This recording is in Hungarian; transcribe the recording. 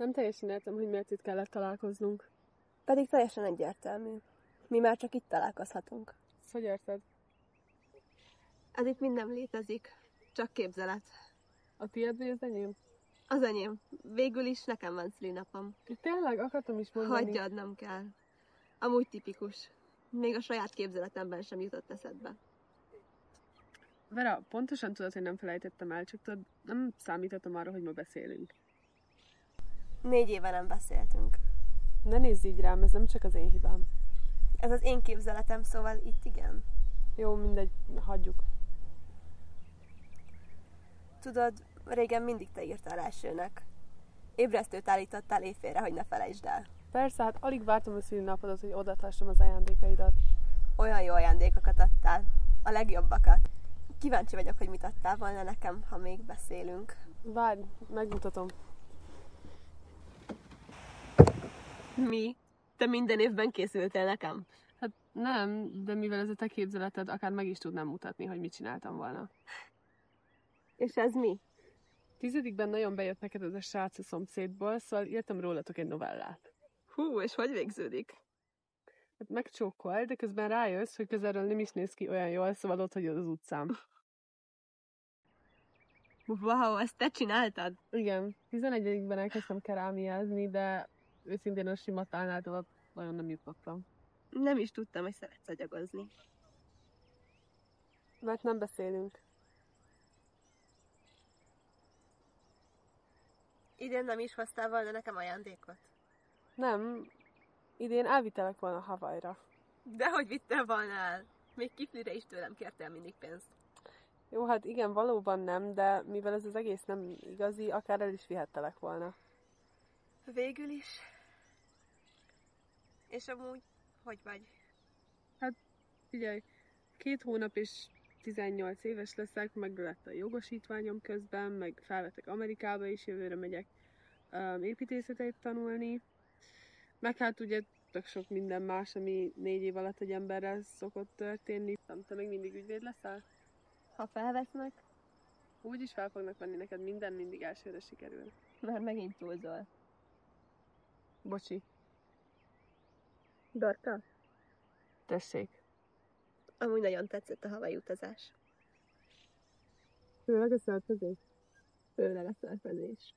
Nem teljesen értem, hogy miért itt kellett találkoznunk. Pedig teljesen egyértelmű. Mi már csak itt találkozhatunk. Ezt hogy érted? Ez itt mind nem létezik. Csak képzelet. A tiéd vagy az enyém? Az enyém. Végül is nekem van szülinapom. Tényleg akartam is mondani. Hagyjad, nem kell. Amúgy tipikus. Még a saját képzeletemben sem jutott eszedbe. Vera, pontosan tudod, hogy nem felejtettem el, csak tudod, nem számítottam arra, hogy ma beszélünk. 4 éve nem beszéltünk. Ne nézz így rám, ez nem csak az én hibám. Ez az én képzeletem, szóval itt igen. Jó, mindegy, hagyjuk. Tudod, régen mindig te írtál elsőnek. Ébresztőt állítottál éjfélre, hogy ne felejtsd el. Persze, hát alig vártam a szülinapodat, hogy odatássam az ajándékaidat. Olyan jó ajándékokat adtál. A legjobbakat. Kíváncsi vagyok, hogy mit adtál volna nekem, ha még beszélünk. Várj, megmutatom. Mi? Te minden évben készültél nekem? Hát nem, de mivel ez a te képzeleted, akár meg is tudnám mutatni, hogy mit csináltam volna. És ez mi? 10-ben nagyon bejött neked ez a srác a szomszédból, szóval írtam rólatok egy novellát. Hú, és hogy végződik? Hát megcsókol, de közben rájössz, hogy közelről nem is néz ki olyan jól, szóval ott hagyod az utcám. Wow, ezt te csináltad? Igen, 11-ben elkezdtem kerámiázni, de őszintén a sima tálnát alatt nagyon nem jutottam. Nem is tudtam, hogy szeretsz agyagozni. Mert nem beszélünk. Idén nem is hoztál volna nekem ajándékot? Nem, idén elvitelek volna Hawaii-ra. Dehogy vittél volna el. Még kiflire is tőlem kértél mindig pénzt. Jó, hát igen, valóban nem, de mivel ez az egész nem igazi, akár el is vihettelek volna. Végül is. És amúgy, hogy vagy? Hát, figyelj, 2 hónap és 18 éves leszek, meg lett a jogosítványom közben, meg felvettek Amerikába is, jövőre megyek építészetet tanulni. Meg hát ugye tök sok minden más, ami 4 év alatt egy emberrel szokott történni. Te még mindig ügyvéd leszel? Ha felvesznek, Úgyis fel fognak venni neked, minden mindig elsőre sikerül. már megint túlzol. Bocsi. Dorka? Tessék. Amúgy nagyon tetszett a Hawaii utazás. Főleg a szörfözés. Főleg a szörfözés.